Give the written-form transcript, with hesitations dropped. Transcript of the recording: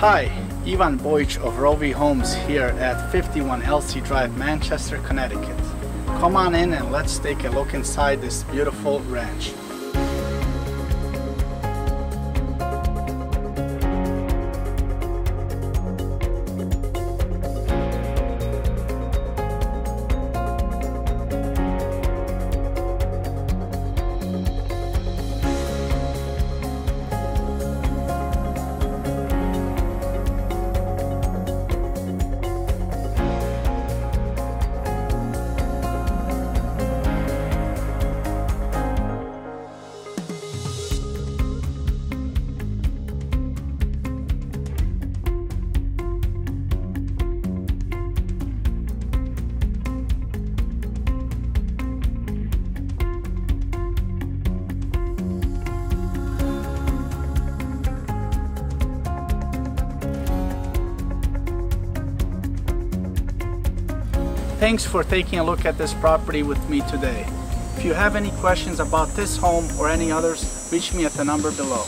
Hi, Ivan Bojic of Rovi Homes here at 51 Elsie Drive, Manchester, Connecticut. Come on in and let's take a look inside this beautiful ranch. Thanks for taking a look at this property with me today. If you have any questions about this home or any others, reach me at the number below.